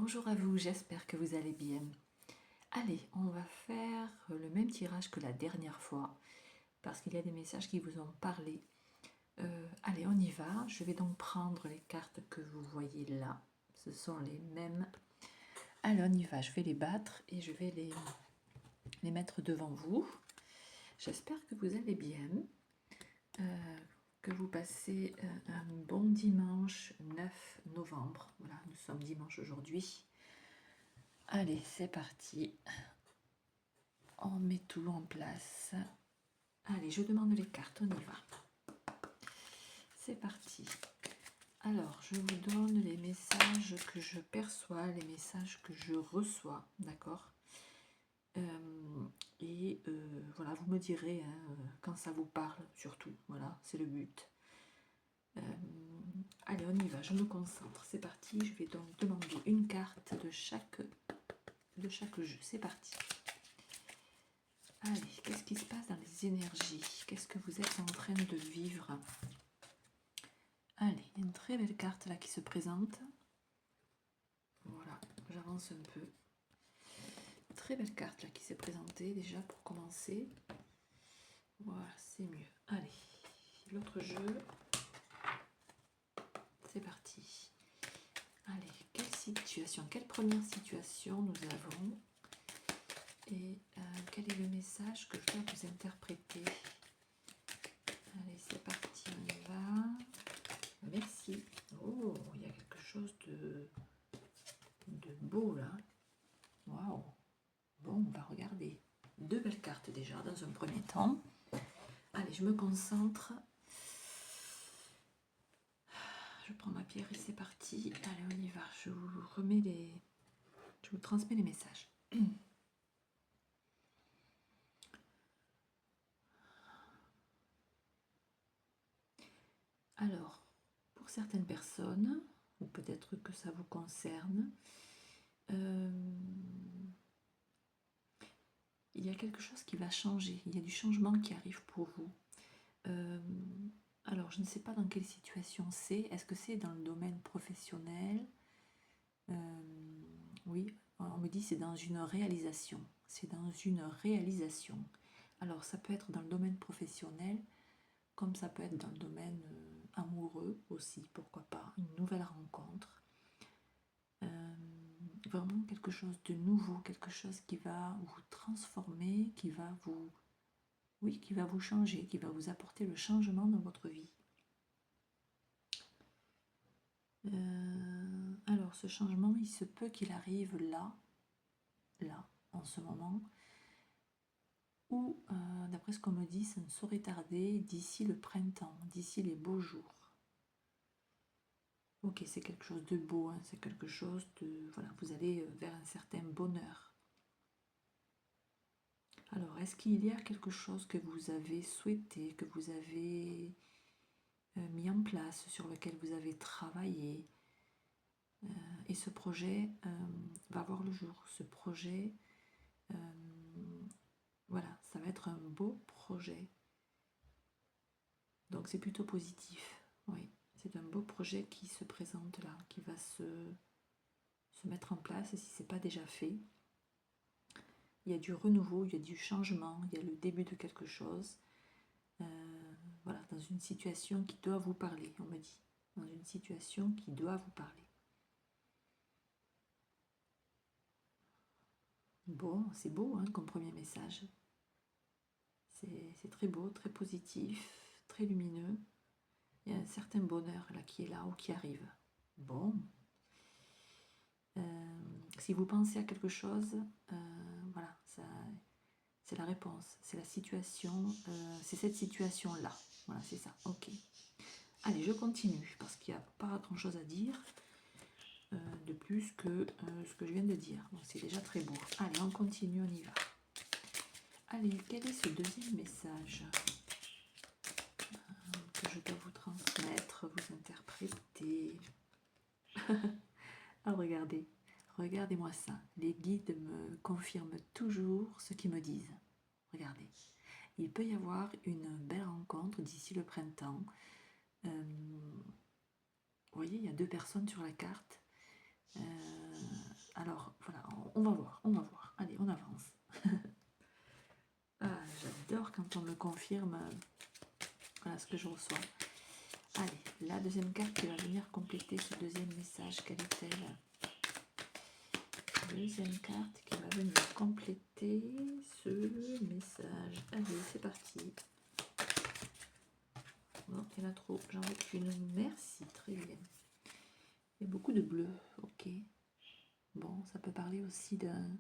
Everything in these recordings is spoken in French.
Bonjour à vous, j'espère que vous allez bien. Allez, on va faire le même tirage que la dernière fois, parce qu'il y a des messages qui vous ont parlé. Allez, on y va. Je vais donc prendre les cartes que vous voyez là. Ce sont les mêmes. Allez, on y va. Je vais les battre et je vais les mettre devant vous. J'espère que vous allez bien. Que vous passez un bon dimanche 9 novembre. Voilà, nous sommes dimanche aujourd'hui. Allez, c'est parti. On met tout en place. Allez, je demande les cartes, on y va. C'est parti. Alors, je vous donne les messages que je perçois, les messages que je reçois, d'accord. Voilà, vous me direz hein, quand ça vous parle, surtout. Voilà, c'est le but. Allez, on y va, je me concentre. C'est parti, je vais donc demander une carte de chaque jeu. C'est parti. Allez, qu'est-ce qui se passe dans les énergies? Qu'est-ce que vous êtes en train de vivre? Allez, il y a une très belle carte là qui se présente. Voilà, j'avance un peu. Très belle carte là qui s'est présentée déjà pour commencer. Voilà, c'est mieux. Allez, l'autre jeu. C'est parti. Allez, quelle première situation nous avons? Et quel est le message que je dois vous interpréter? Allez, c'est parti, on y va. Merci. Oh, il y a quelque chose de beau là. Waouh. Bon, on va regarder. Deux belles cartes déjà dans un premier temps. Allez, je me concentre. Je prends ma pierre et c'est parti. Allez, on y va. Je vous transmets les messages. Alors, pour certaines personnes, ou peut-être que ça vous concerne, il y a quelque chose qui va changer. Il y a du changement qui arrive pour vous. Alors, je ne sais pas dans quelle situation c'est. Est-ce que c'est dans le domaine professionnel? Oui, on me dit c'est dans une réalisation. C'est dans une réalisation. Alors, ça peut être dans le domaine professionnel, comme ça peut être dans le domaine amoureux aussi, pourquoi pas. Une nouvelle rencontre. Vraiment quelque chose de nouveau, quelque chose qui va vous transformer, qui va vous changer, qui va vous apporter le changement dans votre vie. Alors ce changement, il se peut qu'il arrive là, en ce moment, ou d'après ce qu'on me dit, ça ne saurait tarder d'ici le printemps, d'ici les beaux jours. Ok, c'est quelque chose de beau, hein, c'est quelque chose de... Voilà, vous allez vers un certain bonheur. Alors, est-ce qu'il y a quelque chose que vous avez souhaité, que vous avez mis en place, sur lequel vous avez travaillé, et ce projet va voir le jour. Ce projet, voilà, ça va être un beau projet. Donc c'est plutôt positif, oui. C'est un beau projet qui se présente là, qui va se mettre en place, si ce n'est pas déjà fait. Il y a du renouveau, il y a du changement, il y a le début de quelque chose. Voilà, dans une situation qui doit vous parler, on me dit. Dans une situation qui doit vous parler. Bon, c'est beau hein, comme premier message. C'est très beau, très positif, très lumineux. Il y a un certain bonheur là qui est là ou qui arrive. Bon. Si vous pensez à quelque chose, voilà, c'est la réponse, c'est la situation, c'est cette situation-là. Voilà, c'est ça, ok. Allez, je continue, parce qu'il n'y a pas grand-chose à dire de plus que ce que je viens de dire. Donc c'est déjà très beau. Allez, on continue, on y va. Allez, quel est ce deuxième message que je dois vous transmettre, vous interpréter? Ah, regardez. Regardez-moi ça. Les guides me confirment toujours ce qu'ils me disent. Regardez. Il peut y avoir une belle rencontre d'ici le printemps. Vous voyez, il y a deux personnes sur la carte. Alors, voilà, on va voir, on va voir. Allez, on avance. Ah, j'adore quand on me confirme voilà ce que je reçois. Allez, la deuxième carte qui va venir compléter ce deuxième message, quelle est-elle? Deuxième carte qui va venir compléter ce message. Allez, c'est parti. Non, il y en a trop, j'en veux qu'une. Merci, très bien. Il y a beaucoup de bleu, ok. Bon, ça peut parler aussi d'un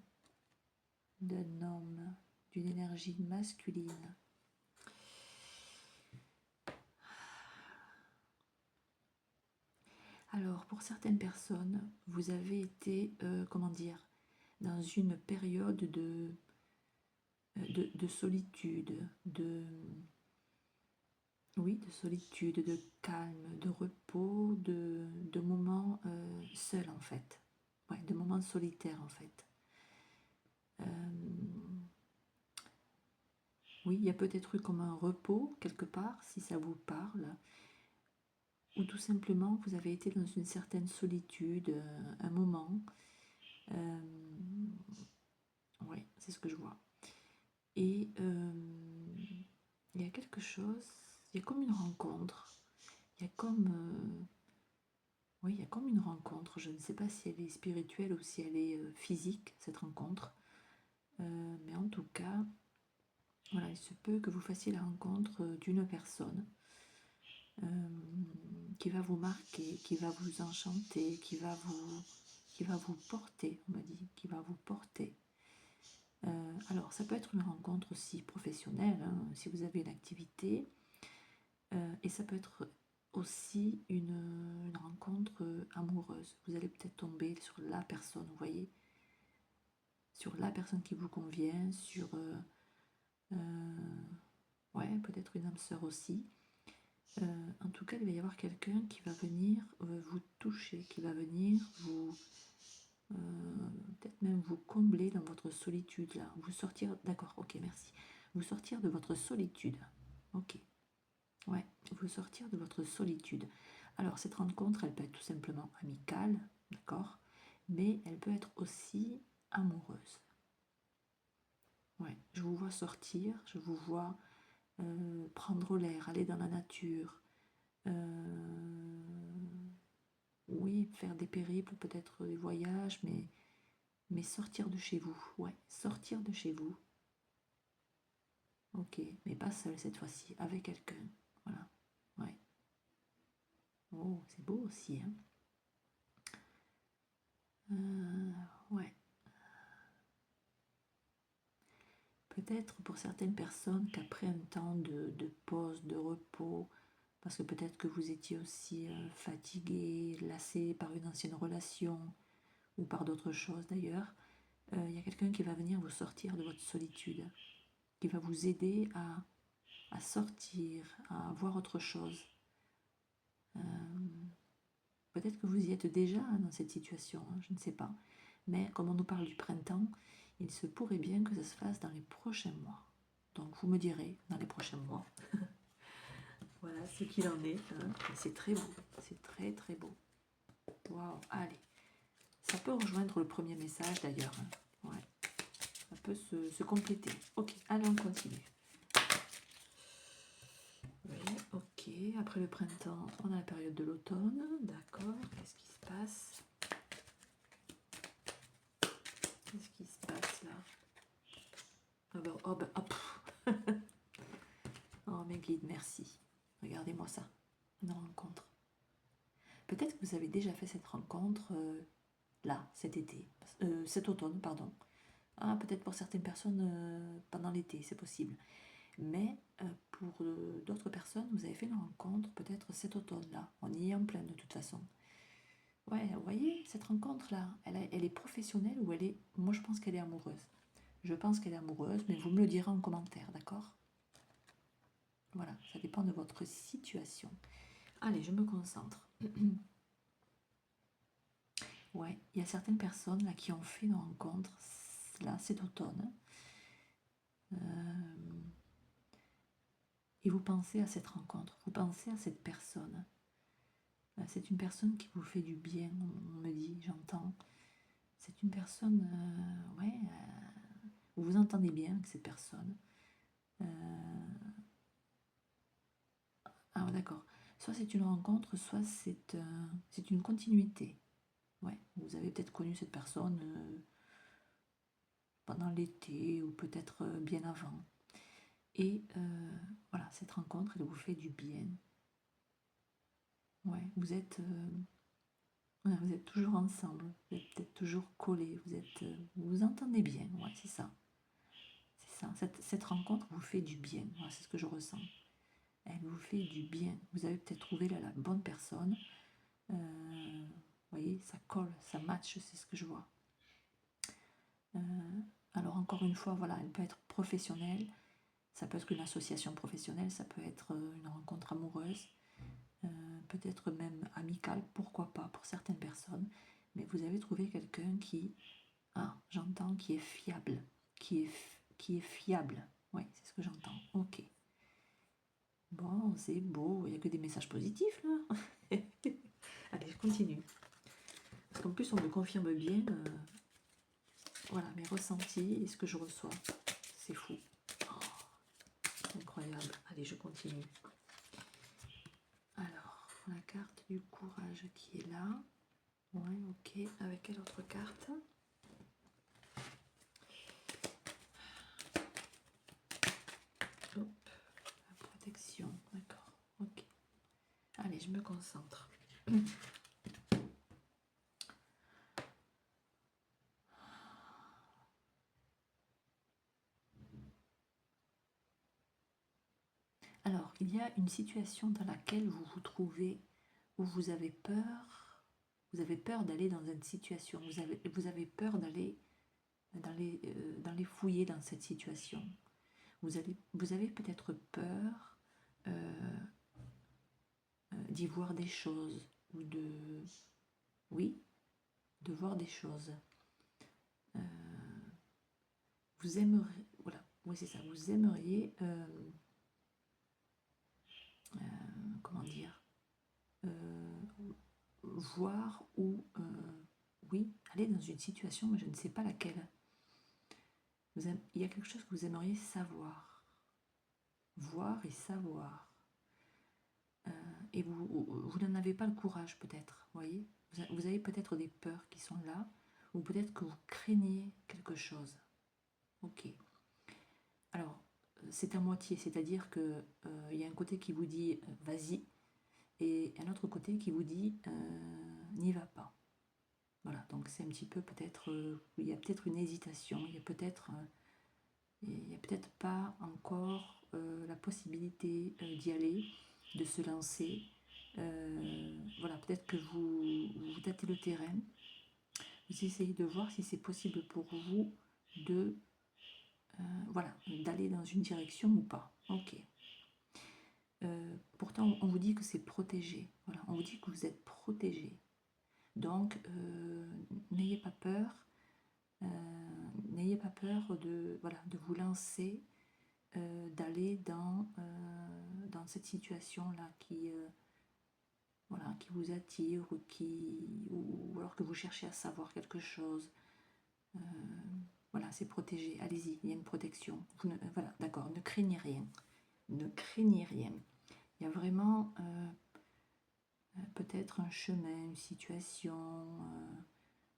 homme, d'une énergie masculine. Alors, pour certaines personnes, vous avez été, comment dire, dans une période de solitude, oui, de solitude, de calme, de repos, de moments seuls en fait. Ouais, de moments solitaires en fait. Oui, il y a peut-être eu comme un repos quelque part, si ça vous parle, ou tout simplement vous avez été dans une certaine solitude, un moment. Oui, c'est ce que je vois. Et il y a quelque chose, il y a comme une rencontre, il y a comme, oui, il y a comme une rencontre, je ne sais pas si elle est spirituelle ou si elle est physique, cette rencontre, mais en tout cas, voilà, il se peut que vous fassiez la rencontre d'une personne qui va vous marquer, qui va vous enchanter, qui va vous porter, on m'a dit, qui va vous porter. Alors, ça peut être une rencontre aussi professionnelle, hein, si vous avez une activité, et ça peut être aussi une rencontre amoureuse. Vous allez peut-être tomber sur la personne, vous voyez, sur la personne qui vous convient, sur, ouais, peut-être une âme sœur aussi. En tout cas, il va y avoir quelqu'un qui va venir vous toucher, qui va venir vous, peut-être même vous combler dans votre solitude, là, vous sortir, d'accord, ok, merci, vous sortir de votre solitude, ok, ouais, vous sortir de votre solitude. Alors, cette rencontre, elle peut être tout simplement amicale, d'accord, mais elle peut être aussi amoureuse. Ouais, je vous vois sortir, je vous vois prendre l'air, aller dans la nature, oui, faire des périples, peut-être des voyages, mais sortir de chez vous, ouais, sortir de chez vous. Ok, mais pas seul cette fois-ci, avec quelqu'un, voilà, ouais. Oh, c'est beau aussi, hein. Ouais. Peut-être pour certaines personnes qu'après un temps de pause, de repos, parce que peut-être que vous étiez aussi fatigué, lassé par une ancienne relation, ou par d'autres choses d'ailleurs, il y a quelqu'un qui va venir vous sortir de votre solitude, qui va vous aider à sortir, à voir autre chose. Peut-être que vous y êtes déjà dans cette situation, hein, je ne sais pas. Mais comme on nous parle du printemps, il se pourrait bien que ça se fasse dans les prochains mois. Donc vous me direz dans les prochains mois. Voilà ce qu'il en est. Hein. C'est très beau, c'est très très beau. Waouh, allez. Ça peut rejoindre le premier message d'ailleurs. Hein. Ouais. Ça peut se compléter. Ok, allez, on continue. Oui, ok. Après le printemps, on a la période de l'automne. D'accord. Qu'est-ce qui se passe? Qu'est-ce qui se passe là? Ah ben, oh ben, hop. Oh mes guides, merci. Regardez-moi ça. Une rencontre. Peut-être que vous avez déjà fait cette rencontre là, cet été. Cet automne, pardon. Ah, peut-être pour certaines personnes pendant l'été, c'est possible. Mais pour d'autres personnes, vous avez fait une rencontre peut-être cet automne-là. On y est en plein de toute façon. Ouais, vous voyez, cette rencontre-là, elle est professionnelle ou elle est... Moi, je pense qu'elle est amoureuse. Je pense qu'elle est amoureuse, mais vous me le direz en commentaire, d'accord? Voilà, ça dépend de votre situation. Allez, je me concentre. Ouais, il y a certaines personnes là qui ont fait une rencontre là cet automne. Et vous pensez à cette rencontre, vous pensez à cette personne. C'est une personne qui vous fait du bien, on me dit, j'entends. c'est une personne, ouais, vous vous entendez bien avec cette personne. Ah ouais, d'accord. Soit c'est une rencontre, soit c'est une continuité. Ouais, vous avez peut-être connu cette personne pendant l'été ou peut-être bien avant. Et voilà, cette rencontre, elle vous fait du bien. Ouais, vous êtes toujours ensemble, vous êtes peut-être toujours collés, vous vous entendez bien, ouais, c'est ça. C'est ça. Cette rencontre vous fait du bien, voilà, c'est ce que je ressens. Elle vous fait du bien. Vous avez peut-être trouvé là la bonne personne. Vous voyez, ça colle, ça match, c'est ce que je vois. Alors encore une fois, voilà, elle peut être professionnelle, ça peut être une association professionnelle, ça peut être une rencontre amoureuse, peut-être même amicale, pourquoi pas pour certaines personnes, mais vous avez trouvé quelqu'un qui, j'entends, qui est fiable, qui est fiable, oui, c'est ce que j'entends, ok. Bon, c'est beau, il n'y a que des messages positifs là. Allez, je continue. Parce qu'en plus, on me confirme bien voilà, mes ressentis et ce que je reçois. C'est fou. Oh, incroyable. Allez, je continue. Alors, la carte du courage qui est là. Ouais, ok. Avec quelle autre carte? Hop, la protection. D'accord, ok. Allez, je me concentre. Alors, il y a une situation dans laquelle vous vous trouvez où vous avez peur d'aller dans une situation, vous avez peur d'aller dans les fouiller dans cette situation. Vous avez peut-être peur d'y voir des choses, ou oui, de voir des choses. Vous aimeriez, voilà, oui c'est ça, vous aimeriez, comment dire, voir ou, oui, aller dans une situation, mais je ne sais pas laquelle. Il y a quelque chose que vous aimeriez savoir, voir et savoir. Et vous n'en avez pas le courage peut-être, voyez. Vous avez peut-être des peurs qui sont là, ou peut-être que vous craignez quelque chose. Ok. Alors, c'est à moitié, c'est-à-dire que y a un côté qui vous dit vas-y, et un autre côté qui vous dit n'y va pas. Voilà, donc c'est un petit peu peut-être, il y a peut-être une hésitation, il y a peut-être pas encore la possibilité d'y aller, de se lancer. Voilà, peut-être que vous tâtez le terrain, vous essayez de voir si c'est possible pour vous de voilà, d'aller dans une direction ou pas. Ok. Pourtant, on vous dit que c'est protégé. Voilà, on vous dit que vous êtes protégé. Donc, n'ayez pas peur. N'ayez pas peur de vous lancer, d'aller dans cette situation-là qui vous attire ou alors que vous cherchez à savoir quelque chose. Voilà, c'est protégé. Allez-y, il y a une protection. Voilà, d'accord, ne craignez rien. Ne craignez rien. Il y a vraiment peut-être un chemin, une situation,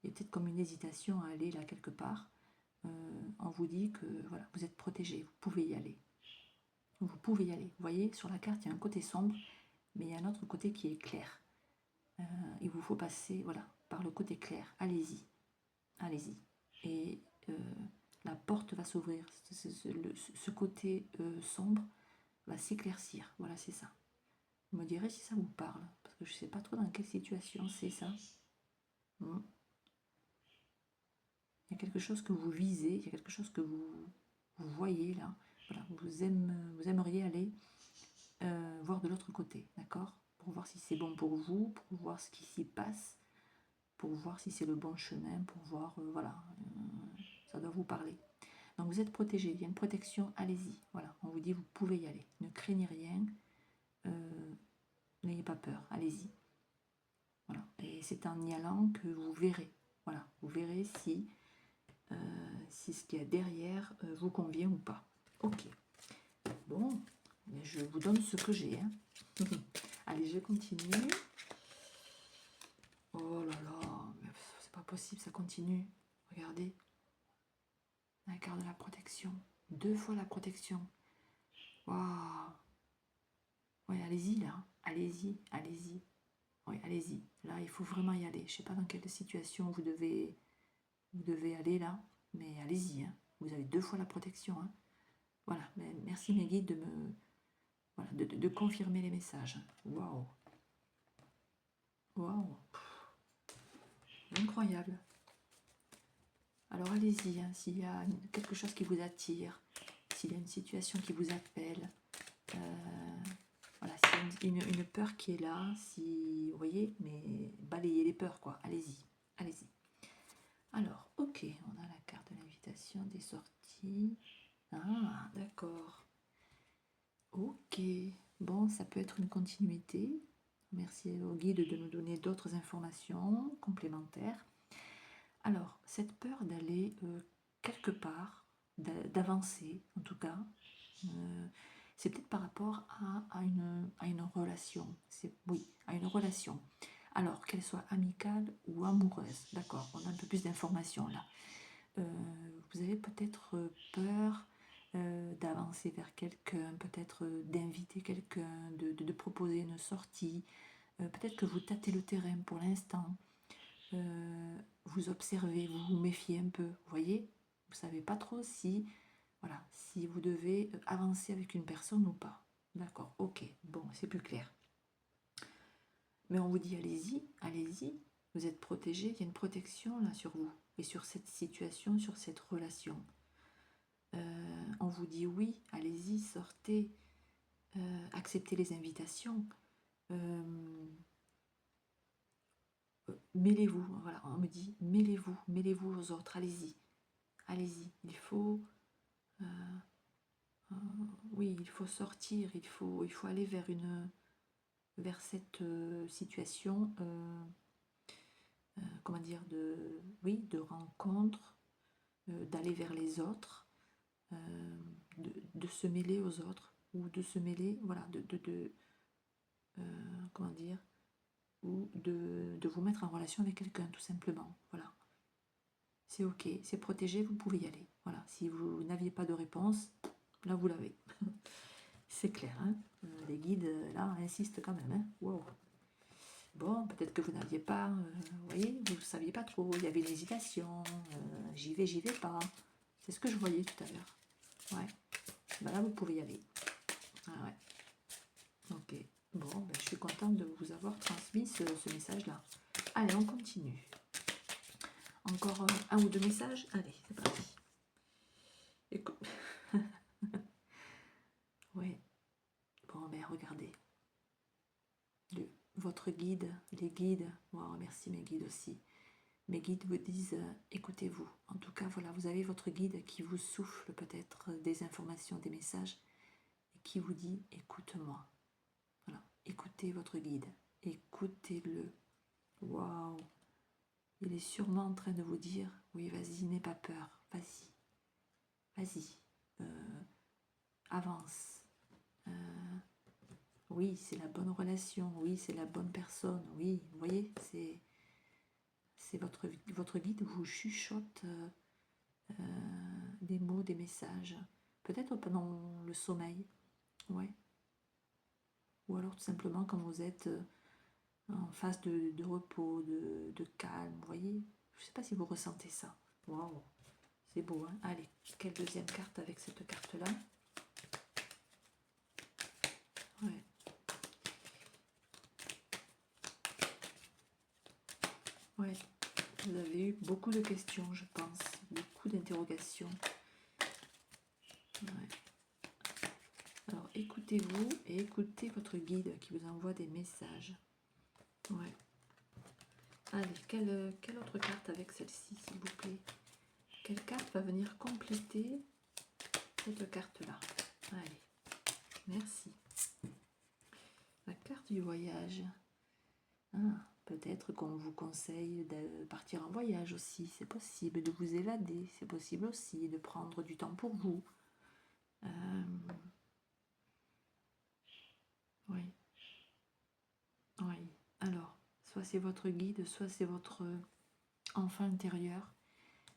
il y a peut-être comme une hésitation à aller là quelque part. On vous dit que voilà, vous êtes protégé, vous pouvez y aller. Vous pouvez y aller. Vous voyez, sur la carte, il y a un côté sombre, mais il y a un autre côté qui est clair. Il vous faut passer voilà, par le côté clair. Allez-y. Allez-y. Et la porte va s'ouvrir. Ce côté sombre va s'éclaircir. Voilà, c'est ça. Vous me direz si ça vous parle, parce que je ne sais pas trop dans quelle situation c'est ça. Il y a quelque chose que vous visez, il y a quelque chose que vous voyez là. Voilà, vous aimeriez aller voir de l'autre côté, d'accord? Pour voir si c'est bon pour vous, pour voir ce qui s'y passe, pour voir si c'est le bon chemin, pour voir, voilà, ça doit vous parler. Donc vous êtes protégé, il y a une protection, allez-y. Voilà, on vous dit vous pouvez y aller. Ne craignez rien, n'ayez pas peur, allez-y. Voilà, et c'est en y allant que vous verrez. Voilà, vous verrez si, si ce qu'il y a derrière vous convient ou pas. Ok. Bon, mais je vous donne ce que j'ai. Hein. Allez, je continue. Oh là là, c'est pas possible, ça continue. Regardez. La carte de la protection. 2 fois la protection. Waouh. Ouais, allez-y là. Allez-y, allez-y. Oui, allez-y. Là, il faut vraiment y aller. Je ne sais pas dans quelle situation vous devez aller là, mais allez-y. Hein. Vous avez 2 fois la protection. Hein. Voilà. Mais merci mes guides de me, voilà, de confirmer les messages. Waouh. Waouh. Incroyable. Alors allez-y. Hein, s'il y a quelque chose qui vous attire, s'il y a une situation qui vous appelle. Voilà, s'il y a une peur qui est là, si vous voyez, mais balayez les peurs, quoi. Allez-y, allez-y. Alors, ok, on a la carte de l'invitation des sorties. Ah, d'accord. Ok, bon, ça peut être une continuité. Merci au guide de nous donner d'autres informations complémentaires. Alors, cette peur d'aller quelque part, d'avancer en tout cas, c'est peut-être par rapport à une relation. Oui, à une relation. Alors, qu'elle soit amicale ou amoureuse. D'accord, on a un peu plus d'informations là. Vous avez peut-être peur d'avancer vers quelqu'un, peut-être d'inviter quelqu'un, de proposer une sortie. Peut-être que vous tâtez le terrain pour l'instant. Vous observez, vous vous méfiez un peu. Vous voyez, vous ne savez pas trop si... Voilà, si vous devez avancer avec une personne ou pas. D'accord, ok, bon, c'est plus clair. Mais on vous dit allez-y, allez-y, vous êtes protégé, il y a une protection là sur vous et sur cette situation, sur cette relation. On vous dit oui, allez-y, sortez, acceptez les invitations, mêlez-vous, voilà, on me dit mêlez-vous aux autres, allez-y, allez-y, il faut... oui, il faut sortir, il faut aller vers cette situation, comment dire, de rencontre, d'aller vers les autres, de se mêler aux autres, ou de se mêler, voilà, comment dire, ou de vous mettre en relation avec quelqu'un, tout simplement, voilà. C'est ok, c'est protégé, vous pouvez y aller, voilà. Si vous n'aviez pas de réponse, là vous l'avez. C'est clair, hein. Les guides, là, insistent quand même, hein. Wow. Bon, peut-être que vous n'aviez pas, vous voyez, vous ne saviez pas trop, il y avait une hésitation, j'y vais pas. C'est ce que je voyais tout à l'heure. Ouais. Ben là, vous pouvez y aller. Ah ouais. Ok. Bon, ben, je suis contente de vous avoir transmis ce message-là. Allez, on continue. Encore un ou deux messages. Allez, c'est parti. Écoute. Ouais. Bon, ben regardez. Votre guide, les guides, wow, merci mes guides aussi. Mes guides vous disent, écoutez-vous. En tout cas, voilà, vous avez votre guide qui vous souffle peut-être des informations, des messages, et qui vous dit, écoute-moi. Voilà, écoutez votre guide, écoutez-le. Waouh, il est sûrement en train de vous dire, oui, vas-y, n'aie pas peur, vas-y, vas-y, avance. Oui, c'est la bonne relation, oui, c'est la bonne personne, oui, vous voyez, c'est votre guide vous chuchote des mots, des messages, peut-être pendant le sommeil, ouais, ou alors tout simplement quand vous êtes en phase de repos, de calme, vous voyez, je ne sais pas si vous ressentez ça, waouh, c'est beau, hein. Allez, quelle deuxième carte avec cette carte-là? Ouais. Ouais, vous avez eu beaucoup de questions, je pense, beaucoup d'interrogations. Ouais. Alors, écoutez-vous et écoutez votre guide qui vous envoie des messages. Ouais. Allez, quelle autre carte avec celle-ci, s'il vous plaît? Quelle carte va venir compléter cette carte-là? Allez, merci. La carte du voyage. Ah, Peut-être qu'on vous conseille de partir en voyage aussi, c'est possible, de vous évader, c'est possible aussi, de prendre du temps pour vous. Oui, oui. Alors, soit c'est votre guide, soit c'est votre enfant intérieur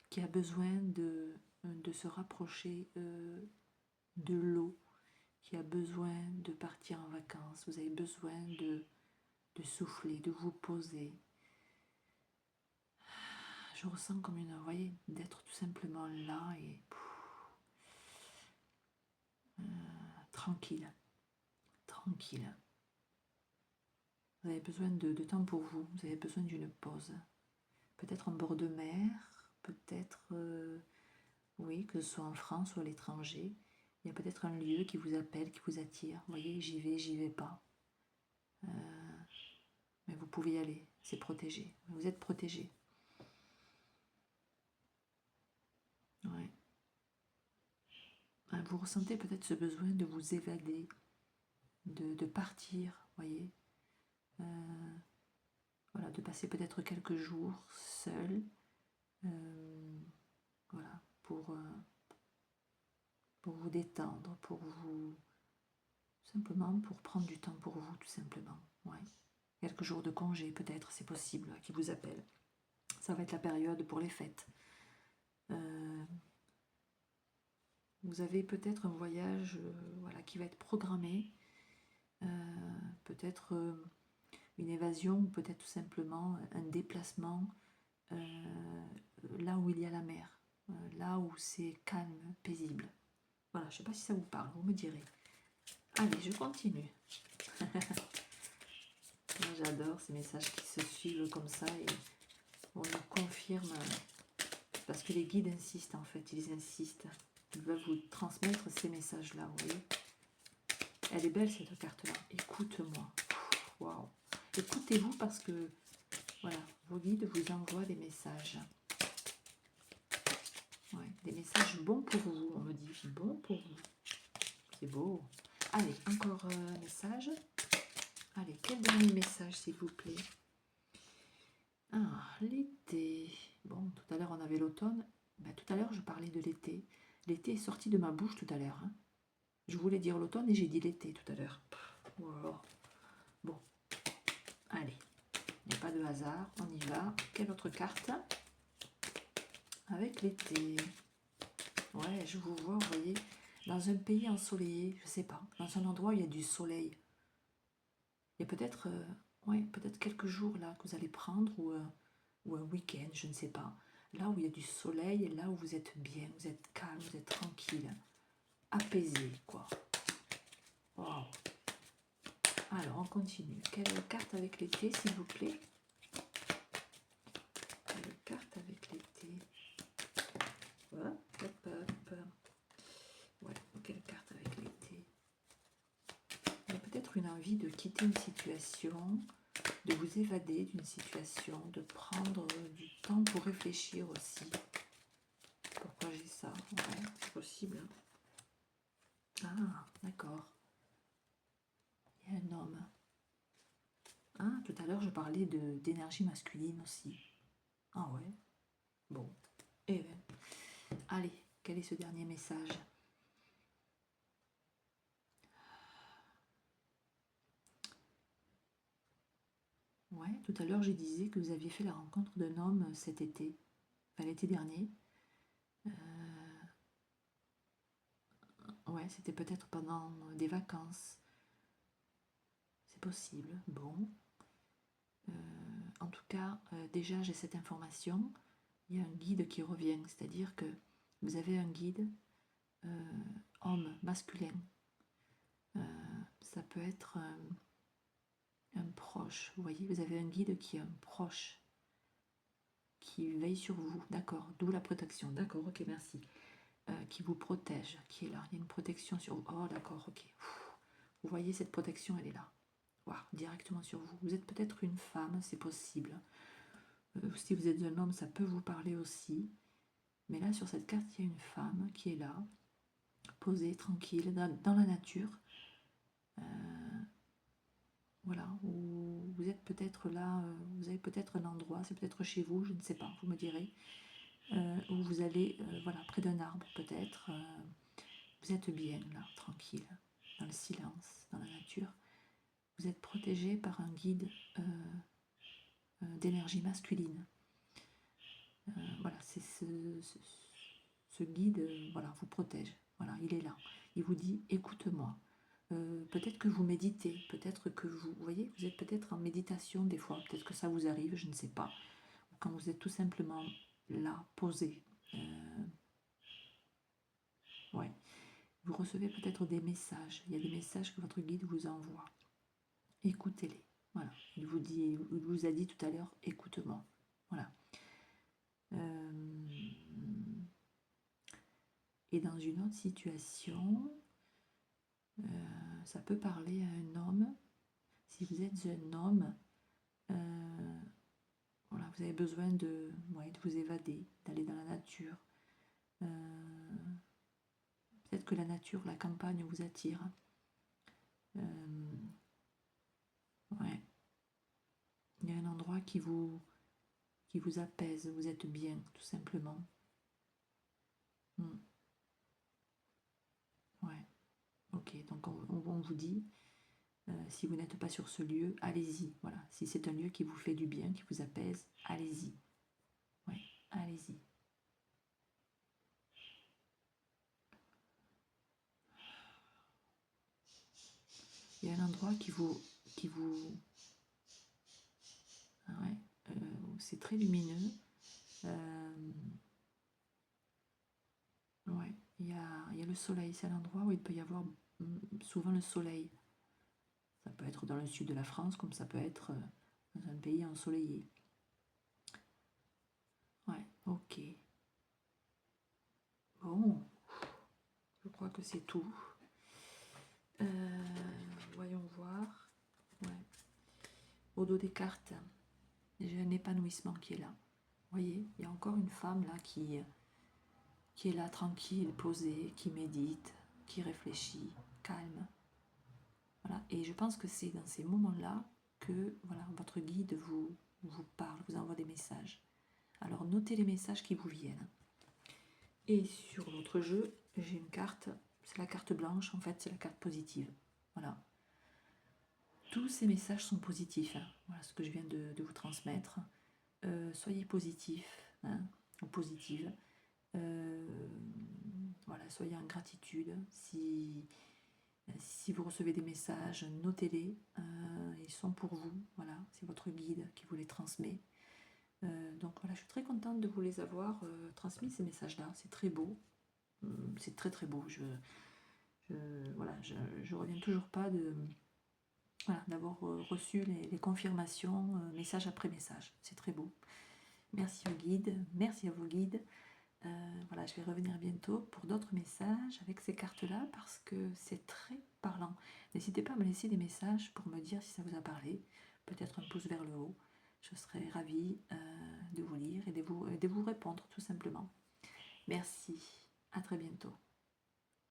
qui a besoin de se rapprocher de l'eau, qui a besoin de partir en vacances. Vous avez besoin de souffler, de vous poser. Je ressens comme une, vous voyez, d'être tout simplement là et tranquille, tranquille. Vous avez besoin de temps pour vous, vous avez besoin d'une pause. Peut-être en bord de mer, peut-être, oui, que ce soit en France ou à l'étranger. Il y a peut-être un lieu qui vous appelle, qui vous attire. Vous voyez, j'y vais pas. Mais vous pouvez y aller, c'est protégé. Vous êtes protégé. Ouais. Vous ressentez peut-être ce besoin de vous évader, de partir, voyez. Voilà, de passer peut-être quelques jours seul, voilà, pour vous détendre, pour vous, simplement pour prendre du temps pour vous, tout simplement. Ouais. Quelques jours de congé, peut-être, c'est possible, qui vous appelle. Ça va être la période pour les fêtes. Vous avez peut-être un voyage voilà, qui va être programmé, peut-être une évasion, ou peut-être tout simplement un déplacement là où il y a la mer, là où c'est calme, paisible. Voilà, je ne sais pas si ça vous parle, vous me direz. Allez, je continue. J'adore ces messages qui se suivent comme ça et on nous confirme, parce que les guides insistent en fait, ils insistent. Ils veulent vous transmettre ces messages-là, vous voyez. Elle est belle cette carte-là. Écoute-moi. Waouh. Écoutez-vous parce que, voilà, vos guides vous envoient des messages. Ouais, des messages bons pour vous, on me dit. Bons pour vous. C'est beau. Allez, encore un message. Allez, quel dernier message, s'il vous plaît? Ah, l'été. Bon, tout à l'heure, on avait l'automne. Ben, tout à l'heure, je parlais de l'été. L'été est sorti de ma bouche tout à l'heure. Hein. Je voulais dire l'automne et j'ai dit l'été tout à l'heure. Wow. Bon, allez. Il n'y a pas de hasard, on y va. Quelle autre carte? Avec l'été. Ouais, je vous vois, vous voyez, dans un pays ensoleillé, je sais pas, dans un endroit où il y a du soleil. Il y a peut-être ouais, peut-être quelques jours là que vous allez prendre ou un week-end, je ne sais pas. Là où il y a du soleil et là où vous êtes bien, vous êtes calme, vous êtes tranquille, apaisé, quoi. Wow. Alors, on continue. Quelle carte avec l'été, s'il vous plaît? Quelle carte avec l'été? Hop, hop, hop. Ouais, quelle carte avec l'été? Il y a peut-être une envie de quitter une situation, de vous évader d'une situation, de prendre du temps pour réfléchir aussi. Pourquoi j'ai ça? Ouais, c'est possible. Ah, d'accord. Il y a un homme. Ah, tout à l'heure, je parlais d'énergie masculine aussi. Ah ouais. Bon. Eh bien. Allez, quel est ce dernier message? Ouais, tout à l'heure, je disais que vous aviez fait la rencontre d'un homme cet été, enfin l'été dernier. Ouais, c'était peut-être pendant des vacances. C'est possible. Bon. En tout cas, déjà, j'ai cette information. Il y a un guide qui revient, c'est-à-dire que vous avez un guide homme, masculin. Ça peut être un proche. Vous voyez, vous avez un guide qui est un proche, qui veille sur vous. D'accord, d'où la protection. D'accord, ok, merci. Qui vous protège, qui est là. Il y a une protection sur vous. Oh, d'accord, ok. Vous voyez, cette protection, elle est là. Wow, directement sur vous. Vous êtes peut-être une femme, c'est possible. Si vous êtes un homme, ça peut vous parler aussi. Mais là, sur cette carte, il y a une femme qui est là, posée, tranquille, dans la nature. Voilà, où vous êtes peut-être là, vous avez peut-être un endroit, c'est peut-être chez vous, je ne sais pas, vous me direz, où vous allez, voilà, près d'un arbre peut-être, vous êtes bien là, tranquille, dans le silence, dans la nature. Vous êtes protégé par un guide d'énergie masculine. Voilà, c'est ce guide, voilà, vous protège. Voilà, il est là. Il vous dit, écoute-moi. Peut-être que vous méditez, peut-être que vous voyez, vous êtes peut-être en méditation des fois, peut-être que ça vous arrive, je ne sais pas. Quand vous êtes tout simplement là, posé, ouais. Vous recevez peut-être des messages. Il y a des messages que votre guide vous envoie. Écoutez-les. Voilà. Il vous a dit tout à l'heure, écoute-moi. Voilà. Et dans une autre situation, ça peut parler à un homme. Si vous êtes un homme, voilà, vous avez besoin de vous évader, d'aller dans la nature. Peut-être que la nature, la campagne vous attire. Ouais. Il y a un endroit qui vous apaise, vous êtes bien, tout simplement. Ouais. Ok, donc on vous dit, si vous n'êtes pas sur ce lieu, allez-y. Voilà. Si c'est un lieu qui vous fait du bien, qui vous apaise, allez-y. Ouais, allez-y. Il y a un endroit qui vous ouais, c'est très lumineux. Ouais, il y a le soleil, c'est un endroit où il peut y avoir souvent le soleil. Ça peut être dans le sud de la France, comme ça peut être dans un pays ensoleillé. Ouais, ok. Bon, je crois que c'est tout. Voyons voir. Ouais. Au dos des cartes, j'ai un épanouissement qui est là. Vous voyez, il y a encore une femme là qui est là tranquille, posée, qui médite, qui réfléchit, calme. Voilà. Et je pense que c'est dans ces moments-là que voilà, votre guide vous parle, vous envoie des messages. Alors notez les messages qui vous viennent. Et sur l'autre jeu, j'ai une carte, c'est la carte blanche, en fait c'est la carte positive. Voilà. Tous ces messages sont positifs. Hein. Voilà ce que je viens de vous transmettre. Soyez positif, hein, ou positive. Voilà, soyez en gratitude. Si vous recevez des messages, notez-les. Ils sont pour vous. Voilà, c'est votre guide qui vous les transmet. Donc voilà, je suis très contente de vous les avoir transmis ces messages-là. C'est très beau. C'est très très beau. Je reviens toujours pas d'avoir reçu les confirmations, message après message. C'est très beau. Merci aux guides, merci à vos guides. Voilà, je vais revenir bientôt pour d'autres messages avec ces cartes-là parce que c'est très parlant. N'hésitez pas à me laisser des messages pour me dire si ça vous a parlé. Peut-être un pouce vers le haut. Je serai ravie de vous lire et de vous répondre tout simplement. Merci, à très bientôt.